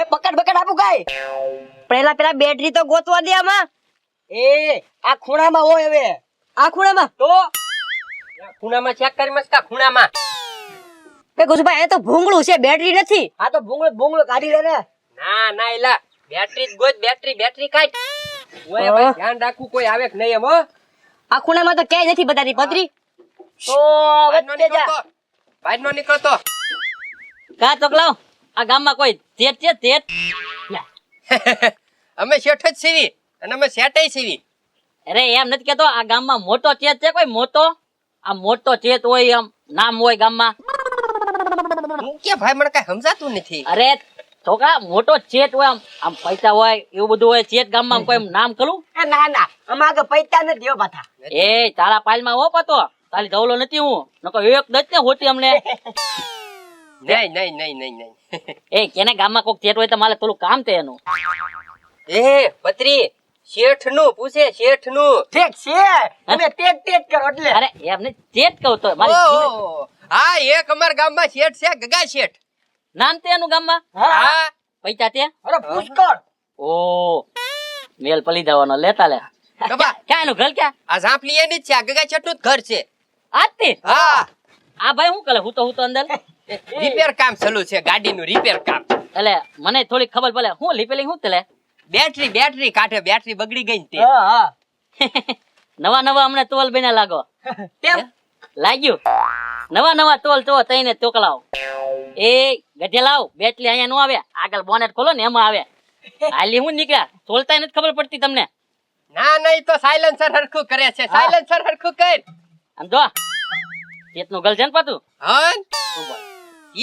એ પકડ આપું કાઈ. પેલા બેટરી તો ગોતવા દે આમાં. એ આ ખૂણામાં હોય હવે. આ ખૂણામાં તો ખૂણામાં ચેક કરી મસ્કા ખૂણામાં. એ ગુજભાઈ એ તો ભૂંગળું છે, બેટરી નથી. આ તો ભૂંગળો કાઢી લે ને. ના એલા બેટરી જ ગોત, બેટરી કાઢ. ઓય ભાઈ ધ્યાન રાખવું કોઈ આવે કે નહીં એમ હો. આ ખૂણામાં તો ક્યાંય નથી બતાતી પતરી. તો વચ્ચે જા. બહાર નો નીકળતો. કા તોકલાવ આ ગામમાં કોઈ તેત છે તેત? અમે શેઠ જ સીવી અને અમે શેઠ સીવી. અરે એમ નથી કેતો, આ ગામમાં મોટો ચેત છે કોઈ મોટો? આ મોટો ચેત હોય આમ નામ હોય ગામમાં. હું કે ભાઈ મને કઈ સમજાતું નથી. અરે છોકરા મોટો ચેત હોય આમ પૈસા હોય એવું બધું હોય ચેત ગામમાં કોઈ નામ કરું? એ ના અમાર કે પૈસા નથી દેવો પાછા. એ તારા પાલમાં હો પતો તારી ધવલો નથી હું નકો એક દત ને હોતી અમને. નહીં. એ કેને ગામમાં કોક ચેત હોય તો મારે થોડું કામ તે એનું. એ પત્રી શેઠ નું પૂછે, શેઠ નું. ઠીક છે તમે તેજ કરો એટલે. અરે એમને ચેત કહું તો મારી હા એક અમાર ગામમાં શેઠ છે, ગગા શેઠ નામ તે એનું ગામમાં. હા પૈસા તે અરે પુષ્કળ. ઓ મેલ પલી જવાનો લેતા લે. કબા ક્યાં એનું ઘર ક્યાં? આ ઝાંપલી એની જ છે, આ ગગા શેઠ નું જ ઘર છે. આજથી? હા આ ભાઈ શું કરે હું તો અંદર રિપેર કામ ચાલુ છે, ગાડીનું રિપેર કામ. એટલે મને થોડી ખબર પડે હું રિપેરિંગ શું તલે બેટરી કાઢે, બેટરી બગડી ગઈ ને તે. નવા હમણાં તોલ બને લાગો. કેમ લાગ્યું? નવા તોલ તો તઈને તોકલાવ. એ ગધે લાવ બેટરી અહીંયા નો આવે, આગળ બોનેટ ખોલો ને એમાં આવે. હાલી હું નીકળ્યા તોલતા નથી ખબર પડતી તમને? ના નહીં તો સાયલેન્સર હરખું કરે છે, સાયલેન્સર હરખું કર. આમ જો ચેતનું ગલ છે ને પાતું. હા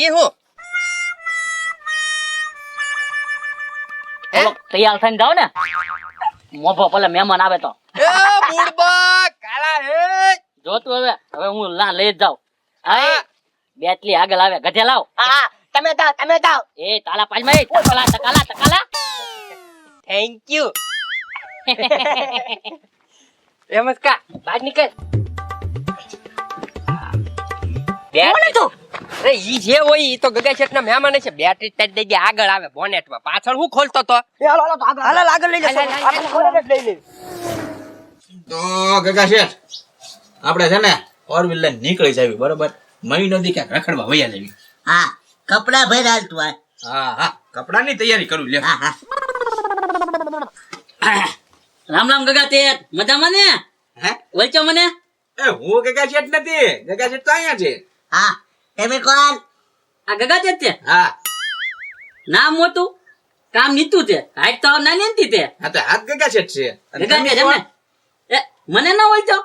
ઈ હું તૈયાર થઈને જાવ ને મોભો પેલા મહેમાન આવે તો. એ બુડબક કાલા હે જોતું હવે હું લઈ જ જાઉં. હા બેટલી આગળ આવે ગધે લાવ. હા તમે તાવ એ તાલા પાલમાં ટકાલા થેન્ક યુ. નમસ્કાર બહાર નીકળ. કોણ તું? અરે ઈ જે હોય ઈ તો ગગા શેઠ ના મહેમાન છે. બેટરી તજ દઈ દે આગળ આવે બોનેટ માં, પાછળ હું ખોલતો તો. હાલો આગળ લઈ લે. આપણે બોનેટ લઈ લે. તો ગગા શેઠ આપણે છે ને ફોર વ્હીલર નીકળી જાવી બરોબર, મહિનો દી ક્યાંક રખડવા વયા જાવી. હા કપડા ભર હાલતું હોય. હા કપડાની તૈયારી કરું લે. રામ ગગા તે મજામાં ને? હે ઓળખ્યો મને? એ હું ગગા શેઠ નથી, ગગા શેઠ તો અહીંયા છે. હા તમે કોણ? આ ગગા તે છે? હા નામ મોટું કામ નીતું છે, હાઈટ તો નાની હતી તે. હા તો હાથ ગગા શેઠ છે. અને ગગા તમે તે કોણ? એ મને ના ઓળખ્યો?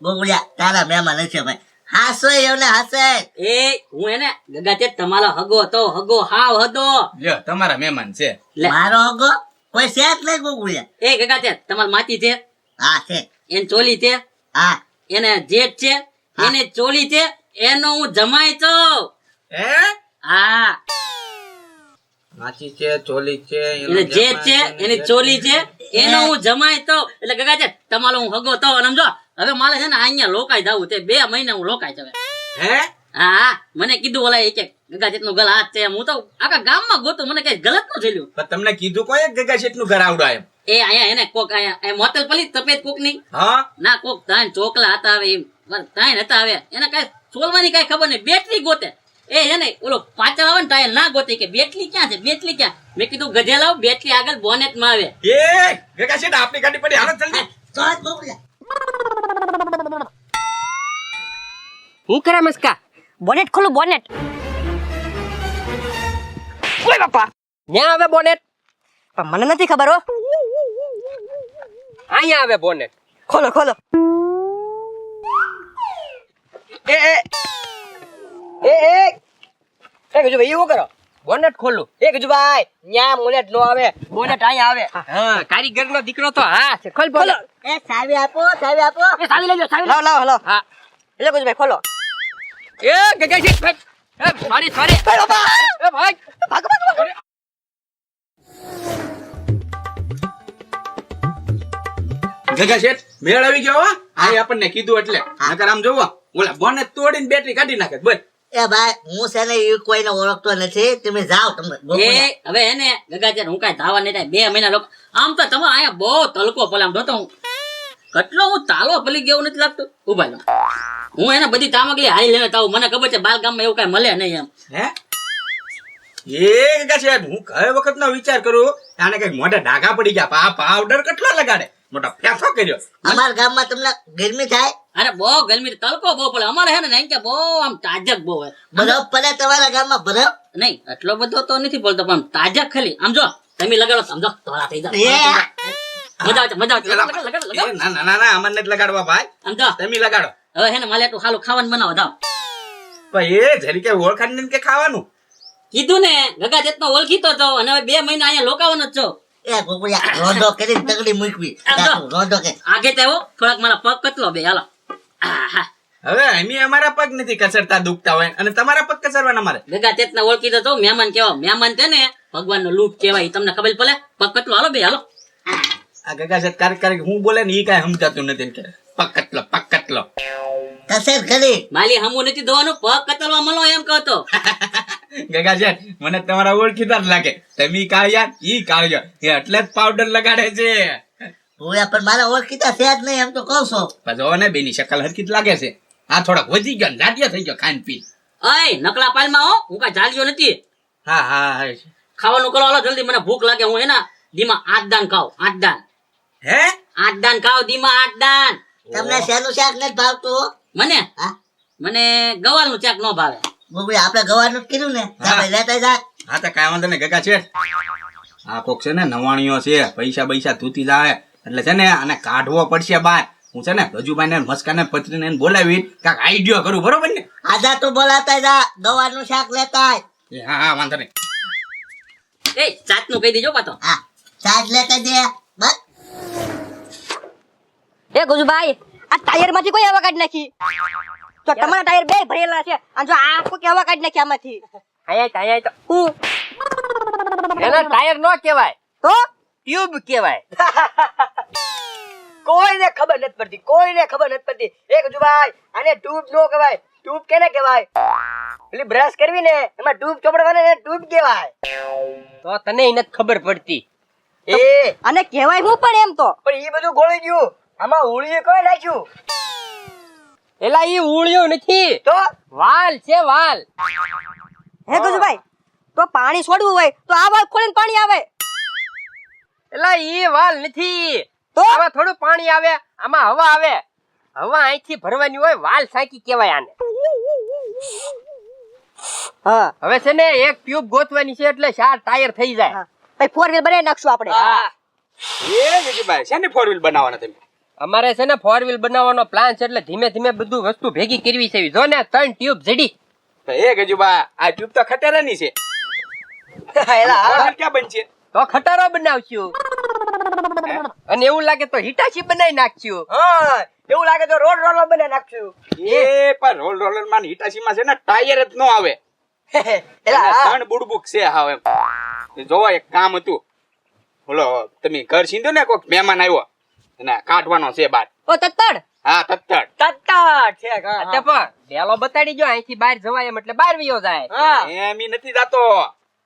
ગોગળિયા તારા મહેમાન છે ભાઈ. હાસો એવને હાસે. એ હું એને ગગા તે તમારો હગો હાવ હદો. લ્યો તમારા મહેમાન છે. લે મારો હગો કોઈ શેક નહીં ગોગળિયા. એ ગગા તે તમારી માતી છે, હા છે. એન ચોલી છે, હા એને જેઠ છે, એને ચોલી છે, એનો હું જમાઈ તો. હે હા માચી છે, ચોલી છે, એને જેઠ છે, એની ચોલી છે, એનો હું જમાઈ તો. એટલે ગગા છે તમારો હું હગો તો. અને સમજો હવે મારે છે ને અહીંયા લોકાઈ જવું તે 2 મહિના હું લોકાઈ જવે. હે હા મને કીધું ઓલા એ કે ગગા જેટલું ગલ હાથ છે, હું તો આખા ગામમાં ગોતું, મને કઈ ગલત ન થયેલું. પણ તમને કીધું કોઈ ગગા શેઠ નું ઘર આવડો એમ? એ અહીંયા એને કોક અહીંયા મોતલ પલી સફેદ કોક ની હા ના કોક તાન ચોકલા હતા આવે એમ તાન હતા આવે એને કઈ સોલવાની કઈ ખબર નહીં. બેટરી ગોતે એ છે ને ઓલો પાછળ આવે ને ટાયર ના ગોતે કે બેટરી ક્યાં છે, બેટરી ક્યાં? મેં કીધું ગધે લાવ બેટરી આગળ બોનેટ માં આવે. એ ગગા શેઠ આપની ગાડી પડી, હાલો જલ્દી. તો ગોગળિયા હું કરે મસ્કા? બોનેટ ખોલું બોનેટ. ઓય બાપા ન્યા આવે બોનેટ? પણ મને નથી ખબર હો. અહીંયા આવે બોનેટ. ખોલો એ ગજુભાઈ એવું કરો, બોનેટ ખોલું. એ ગજુભાઈ ન્યા બોનેટ નો આવે, બોનેટ અહીંયા આવે. હા કારીગર નો દીકરો તો હા છે. ખોલ બોલો. એ ચાવી આપો. એ ચાવી લઈ લો, ચાવી લાવ. હા એટલે કુછ ભાઈ ખોલો. એ ગગા શેઠ ભાઈ સોરી એ ભાઈ ભાગ. ગગા શેઠ મેળ આવી ગયો હો. આ આપણને કીધું એટલે નકર આમ જોવો ઓલા બોનેટ તોડીને બેટરી કાઢી નાખે. બોલ એ ભાઈ હું છે ને એ કોઈને ઓળખતો નથી, તમે જાઓ તમે એ ગોકુળિયા. હવે એને ગગાચર હું કાંઈ ધાવા નહીં થાય 2 મહિના લોકો આમ તો તમે અહીંયા બહુ તલકો પલે આમ જોતો હું કેટલો હું તાલો પલી ગયો નથી લાગતું ઉભા લો હું એને બધી તામગલી હાઈ લઈને તાવ મને ખબર છે બાલ ગામમાં એવું કાંઈ મળે નહીં એમ હે એ ગગાશેઠ હું કઈ વખત નો વિચાર કરું આને કઈક મોઢે ડાઘા પડી ગયા આ પાવડર કેટલો લગાડે મોટો ફેફો કર્યો અમારા ગામમાં તમને ગરમી થાય, અરે બહુ ગરમી તલકો બહુ પડે અમારે હે ને નહીં કે બહુ આમ તાજક બહુ હોય બરફ પડે તમારા ગામમાં બરફ? નહીં એટલો બધો તો નથી પડતો પણ તાજક ખાલી આમ જો તમે લગાડો તો આમ જો ધોળા થઈ જાય મજા આવે મજા આવે લગાડો એ ના ના ના ના અમને નથી લગાડવા ભાઈ આમ જો તમે લગાડો હવે હે ને માલે એટલું ખાલું ખાવાનું બનાવો જાઓ પણ એ જરી કે ઓળખાણ કે ખાવાનું કીધું ને ગગા જેતનો ઓળખીતો તો અને હવે 2 મહિના અહીંયા લોકાવાનો જ છો એ ગોકુળિયા રોંધો કરીને તગડી મૂકવી, આમ જો. રોંધો કે આગે તો થોડાક મારા પગ કતલો બે હાલો આહા. હવે અમે અમારા પગ નથી કસરતા દુખતા હોય અને તમારા પગ કસરવાના મારે ગગા તેતના ઓળખીતો તો મહેમાન કેવા મહેમાન છે ને ભગવાન નો લૂપ કેવાય ઈ તમને ખબર પડે પગ કતલો હાલો બે હાલો આ ગગાશેઠ કાર્ય હું બોલે ને એ કઈ સમજાતું નથી એમ કે પગ કટલો કસર કરી માલી હમું નથી ધોવાનું પગ કતલવા મળો એમ કહતો ગગાશેઠ મને તમારા ઓળખીતા જ લાગે તમે કાળિયા ઈ કાળિયા એટલે જ પાવડર લગાડે છે ભૂયા પણ મારા ઓળખીતા છે જ નહીં એમ તો કહું છો. જો ને બેની શકલ હરખી જ લાગે છે આ થોડાક વધી ગયો લાડિયા થઈ ગયો ખાન પી અય નકલા પાલમાં હો હું કાંઈ જાળ્યો નથી હા હા હા ખાવાનું કરો હાલો જલ્દી મને ભૂખ લાગે હું એના દીમાં 8 દાન ખાવ 8 દાન હે 8 દાન ખાવ દીમાં 8 દાન તમને શેનું શાક નથી ભાવતું? મને હા મને ગવારનું શાક નો ભાવે ગોકુળિયા આપણે ગવાનું જ કીધું ને જા ભાઈ લેતા જા. હા તો કાંઈ વાંધો નહીં ગગાશેઠ આ કોક છે ને નવાણીઓ છે પૈસા તૂટી જાય એટલે છે ને આને કાઢવો પડશે બાર હું છે ને રજુભાઈ ને મસ્કાને પત્રીને એને બોલાવી કાંઈક આઈડિયો કરું બરોબર ને આજા તો બોલાતા જા ગવાનું શાક લેતા આય. એ હા હા વાંધો નહીં એ ચાટનું કહી દેજો પાછો હા ચાટ લેતા દે બસ. એ ગુજુભાઈ આ ટાયર માંથી કોઈ હવા કાઢી નાખી તો તમારા ટાયર બે ભરેલા છે અને જો આ કોઈ હવા કાઢી નાખી આમાંથી અહીંયા તો હું એના ટાયર નો કહેવાય તો ટ્યુબ કહેવાય કોઈને ખબર નથી પડતી એ ગજુભાઈ આને ટ્યુબ નો કહેવાય ટ્યુબ કેને કહેવાય પેલી બ્રશ કરવી ને એમાં ટ્યુબ ચોપડવાને ને ટ્યુબ કહેવાય તો તને ય નથી ખબર પડતી એ અને કહેવાય હું પણ એમ તો પણ ઈ બધું ગોળી ગયું આમાં ઉળીએ કોઈ નાખ્યું એલા ઈ ઉળ્યું નથી તો વાલ છે વાલ હે ગુજુભાઈ તો પાણી છોડવું હોય તો આ વાળ ખોલીને પાણી આવે એલા ઈ વાલ નથી તો આમાં થોડું પાણી આવે આમાં હવા આવે હવા અહીંથી ભરવાની હોય વાલ સાકી કહેવાય આને હા હવે છે ને એક ટ્યુબ ગોતવાની છે એટલે 4 ટાયર થઈ જાય હા ભાઈ 4 વ્હીલ બનાવી નાખશું આપણે એ ગગીભાઈ શેની 4 વ્હીલ બનાવવાના તમે અમારે છે ને 4 વ્હીલ બનાવવાનો પ્લાન છે એટલે ધીમે ધીમે બધું વસ્તુ ભેગી કરવી છે જો ને 3 ટ્યુબ જડી તો એ ગજુબા આ ટ્યુબ તો ખતરાની છે એલા four wheel ક્યાં બનશે તો ખટારો બનાવશું અને એવું લાગે તો હિટાચી બનાવી નાખશું હા એવું લાગે તો રોડ રોલર બને નાખશું એ પણ રોલ રોલર માં હિટાચી માં છે ને ટાયર જ ન આવે એલા ત્રણ બુડબુક છે હાવ એમ જોવો એક કામ હતું બોલો તમે ઘર સીંધો ને કોઈક મહેમાન આવ્યો અને કાઢવાનો છે બાર ઓ તત્તડ હા તત્તર તત્તા છે એટલે પણ ડેલો બતાડી જો અહીંથી બહાર જવાય એમ એટલે બહાર વયો જાય હા એમ ઈ નથી જાતો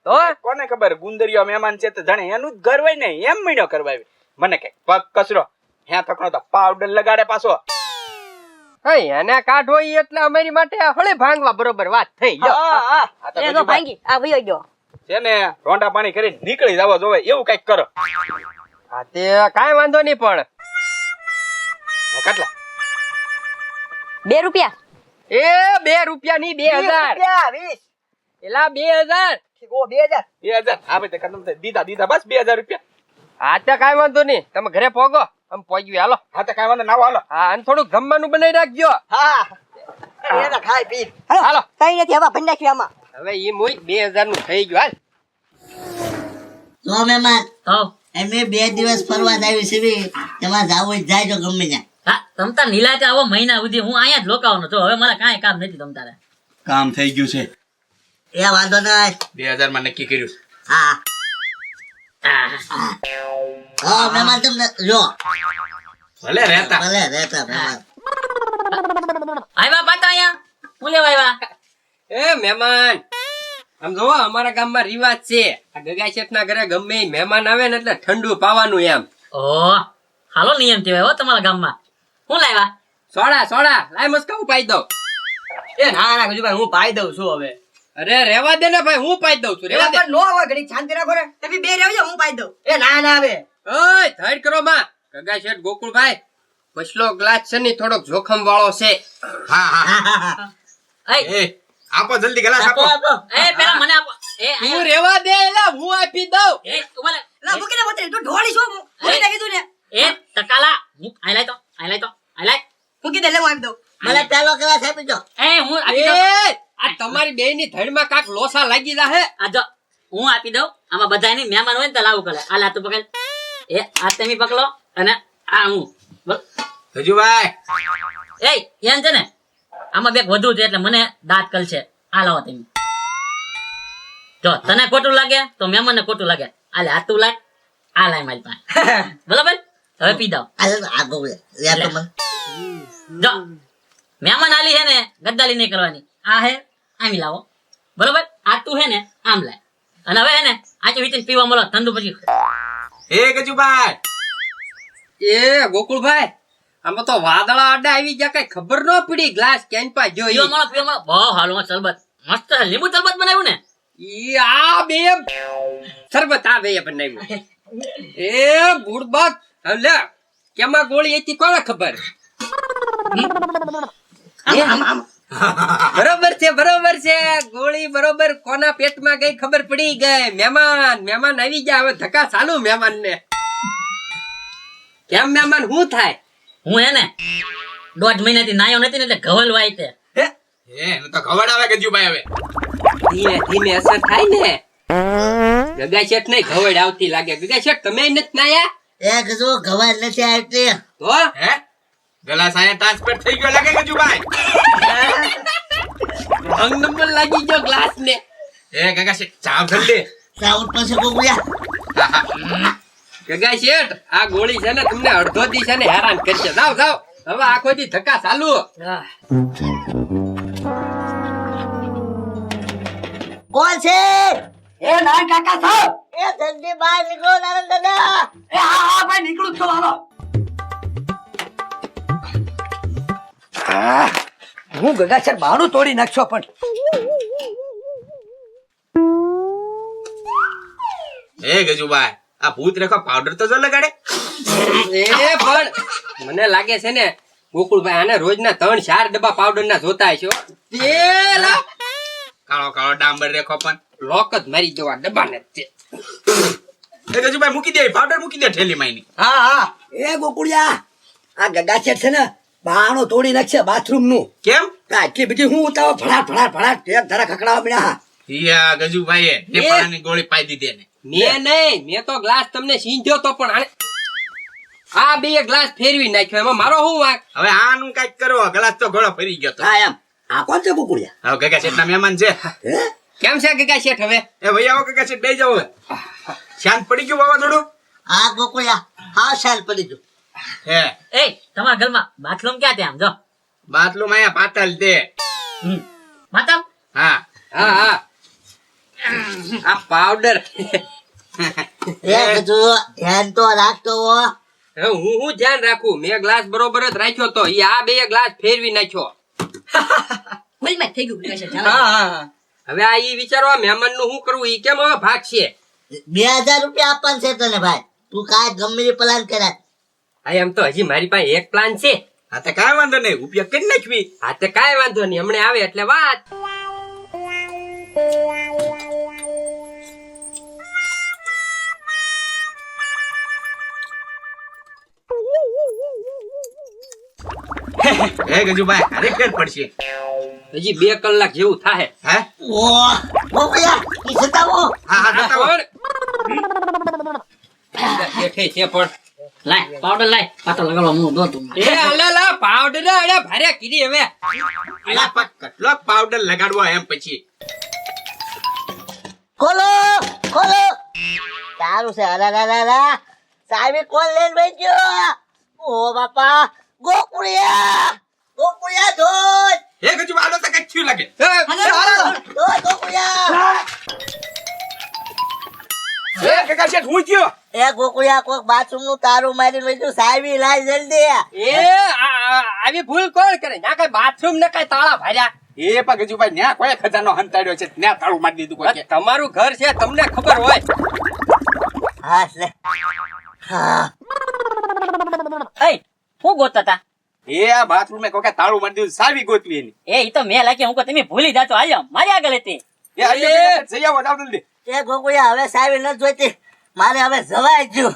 તો કોને ખબર ગુંદરિયો મહેમાન છે તો જાણે એનું જ ઘર હોય ને એમ મહિનો કરવા આવી મને કે પગ કસરો હે તકનો તો પાવડર લગાડે પાછો હઈ અને કાઢો ઈ એટલે અમારી માટે હળે ભાંગવા બરોબર વાત થઈ લ્યો હા આ તો એ બીજું તો ભાંગી આ વયો ગયો છે ને રોંડા પાણી કરીને નીકળી જવા જોવે એવું કઈક કરો હા તે કાંઈ વાંધો નહીં પણ કેટલા 2 રૂપિયા એ 2 રૂપિયા ની 2000 20 એલા 2000 ઓ 2000 2000 આવે તે કદમ દીધા બસ 2000 રૂપિયા હા તે કાંઈ વાંધો નહીં તમે ઘરે પોગો આમ પોગ્યું હાલો હા તો કાંઈ વાંધો ના હાલો હા અને થોડું જમવાનું બનાવી રાખજો હા એને ખાઈ પી હાલો હાલો. કઈ નથી હવા ભરી નાખી આમાં હવે ઈ મુઈ 2000 નું થઈ ગયું હાલ તો મહેમાન હા અમે 2 દિવસ ફરવા જાવી છે તમારે જાવું જ જાય તો ગમે ત્યાં. હા તમતાર નીલાતે આવો મહિના સુધી હું અહીંયા જ લોકાવાનો છું હવે મારે કાંઈ કામ નથી તમતારે કામ થઈ ગયું છે એ વાંધો નહીં. 2000 માં નક્કી કર્યું હા હા મહેમાન તમને જો ભલે રહેતા ભલે રહેતા મહેમાન. આવ્યા પાછા અહીંયા હું લેવા આવ્યા એ મહેમાન આમ જોવો અમારા ગામમાં રિવાજ છે આ ગગા શેઠના ઘરે ગમે ઈ મહેમાન આવે ને એટલે ઠંડુ પાવાનું એમ. ઓહ હાલો નિયમ કહેવાય હો તમારા ગામમાં. શું લાવ્યા? સોડા લાય મસ્કા હું પાઈ દઉં. એ ના ગજુભાઈ હું પાઈ દઉં છું હવે. અરે રેવા દે ને ભાઈ હું પાઈ દઉં છું રેવા દે. પણ નો હોય ઘડી શાંતિ રાખો ને. તમે બે રહેજો હું પાઈ દઉં. એ ના હવે. ઓય ધડ કરો માં. ગગા શેઠ ગોકુળભાઈ પછલો ગ્લાસ છે ને થોડોક જોખમ વાળો છે. હા એ એ આપો જલ્દી ગ્લાસ આપો આપો. આપો. એ પેલા મને આપો. એ તું અહીંયા. રેવા દે એલા હું આપી દઉં. એ ઉભા રહે. લા મૂકીને બોતરી તું ઢોળી છો મૂકીને કીધું ને એ ટકાલા આઈ લાય. મૂકી દે લે હું આપી દઉં. મને પેલો ગ્લાસ આપી દો. એ હું એ આપી દઉં. આ તમારી બેયની ધડમાં કાક લોસા લાગી જાહે. આ જો હું આપી દઉં. આમાં બધાય નહીં મહેમાન હોય ને તો લાવું કરે. આ તું પકડ. એ આ તમે પકડો અને આ હું. બોલ. ગજુભાઈ એ એમ છે ને આમાં બે વધુ છે એટલે મને દાંત કલ છે. આ લાવો તમે. જો તને ખોટું લાગે તો મહેમાનને ખોટું લાગે. આ લે આ તું લાય. આ લાય મારી પાસે. બરાબર હવે પી દઉં. આ ગોળ લે તો મને. જો મહેમાન આલી હે ને ગદ્દાલી નહીં કરવાની. આ હે આમી લાવો. બરોબર આ તું હે ને આમ લાય. અને હવે હે ને આચી વીતીને પીવા મળો ઠંડુ પછી. એ ગજુભાઈ એ ગોકુળભાઈ આમાં તો વાદળા આડા આવી ગયા કઈ ખબર ન પડી ગ્લાસ ક્યાં પા જોઈ. પીવા મળો બહુ હાલું શરબત મસ્ત છે. લીંબુ શરબત બનાવ્યું ને. ઈ આ બે શરબત આ બે બનાવ્યું. એ બુડબક લે કેમાં ગોળી હતી કોને ખબર. બરોબર છે ગોળી બરોબર કોના પેટમાં ગઈ ખબર પડી ગઈ. મહેમાન આવી ગયા હવે ધક્કા ચાલુ મહેમાન ને. કેમ મહેમાન શું થાય? હું હે ને 1.5 મહિનાથી નાયો નથી ને એટલે ઘવલ વાય તે. એનું તો ખબર આવે ગજુભાઈ હવે. ધીમે ધીમે અસર થાય ને. ગગા શેઠ નહીં ઘવડ આવતી લાગે. ગગા શેઠ તમે નથી નાયા એ ગજુ ગવાર નથી આવતી. તો હે ગ્લાસ આયા ટ્રાન્સફર થઈ ગયો લાગે ગજુભાઈ. અંગ નંબર લાગી ગયો ગ્લાસ ને. એ ગગા છે ચાવ જલ્દી. સાઉથ પાસે ગોળિયા. ગગા શેઠ આ ગોળી છે ને તમને અડધો દી છે ને હેરાન કરશે. જાવ હવે આખો દી ધક્કા ચાલુ. કોણ છે? એ ના કાકા સાહેબ. એ જલ્દી બહાર નીકળો નારાયણ દાદા. એ હા ભાઈ નીકળું છો હાલો. હું ગગા સર બાણું તોડી નાખશો પણ એ ગજુભાઈ આ ભૂત રેખો પાવડર તો જો લગાડે. એ પણ મને લાગે છે ને ગોકુળભાઈ આને રોજના 3-4 ડબ્બા પાવડર ના જોતા હશે હો. તેલા કાળો કાળો ડાંબર રેખો પણ લોક જ મારી જવા ડબ્બા ને તે. એ ગજુભાઈ મૂકી દે પાવડર મૂકી દે ઠેલી માઈની. હા એ ગોકુળિયા આ ગગા સર છે ને બાણું તોડી નાખશે બાથરૂમ નું. કેમ? આટલી બધી હું ઉતાવો ફળાટ એક ધરા ખકડાવા મળ્યા. ઈયા ગજુભાઈએ તે પાણી ગોળી પાઈ દીધી ને. મેં તો ગ્લાસ તમને સીંધ્યો તો પણ આને આ બે ગ્લાસ ફેરવી નાખ્યો એમાં મારો શું વાંક? હવે આનું કઈક કરો ગ્લાસ તો ઘોડો ફરી ગયો તો. હા એમ આ કોણ છે ગોકુળિયા? હવે ગગા શેઠના મહેમાન છે. હે કેમ છે ગગા શેઠ હવે? એ ભાઈ આવો ગગા શેઠ બેસી જાવ હવે. શાંત પડી ગયું વાવાઝોડું? આ ગોકુળિયા હા શાલ પડી ગયું. હે એ તમારા ઘરમાં બાથરૂમ ક્યાં ત્યાં જો. બાથરૂમ અહીંયા પાતાલ તે. માતા હા હા આ પાવડર એ ગજુ ધ્યાન તો રાખતો હો. હવે હું ધ્યાન રાખું. મેં ગ્લાસ બરોબર જ રાખ્યો તો ઈ આ બે ગ્લાસ ફેરવી નાખ્યો. ભૂલમાં જ થઈ ગયું ગગા શેઠ. હા હવે આ ઈ વિચારવા મહેમાન નું શું કરવું ઈ કેમ હવે ભાગશે? 2000 રૂપિયા આપવાનું છે તને ભાઈ. તું કાંઈ ગમે તે પ્લાન કરે. આ એમ તો હજી મારી પાસે એક પ્લાન છે. હા તો કાંઈ વાંધો નહીં ઉપયોગ કરી નાખવી. હા તે કાંઈ વાંધો નહીં હમણાં આવે એટલે વાત. હે ગજુભાઈ અરે ફેર પડશે. હજી 2 કલાક જેવું થાય. હે ઓ ગોકુળિયા ઈ સતાવો. હા હા બતાવો. શેઠે છે પણ લાય પાવડર લાય પાતો લગાડવા હું દો તું. એ અલા પાવડર અરે ભારે કીધી હવે. અલા પણ કેટલો પાવડર લગાડવો એમ પછી. ખોલો ખોલો. સારું છે. અલા સાહેબ કોણ લઈને બેઠ્યો? ઓ બાપા ગોકુળિયા ધોધ. એ ગજુ આલો તો કઈ થયું લાગે ઓ ગોકુળિયા એ ગગા શેઠ હું થયો એ ગોકુળિયા કોક બાથરૂમ નું તારું મારીને વળ્યું સાહેબી લાઈ જલ્દી એ આવી ભૂલ કોણ કરે ના કઈ બાથરૂમ ને કઈ તાળા ભર્યા એ પણ ગજુભાઈ ન્યા કોઈ ખજાનો હંતાડ્યો છે ન્યા તાળું મારી દીધું કોઈ તમારું ઘર છે તમને ખબર હોય હા લે હા એ હું ગોતતા હતા એ આ બાથરૂમે કોઈ તાળું મારી દીધું સાવી ગોતવી એની એ તો મેં લાગ્યું હું કહું તમે ભૂલી જાતો આજો મારી આગળ હતી એ જઈ આવો જાવ જલ્દી એ ગોકુળિયા હવે સાહેબી નથી જોઈતી મારે હવે જવાય ગયું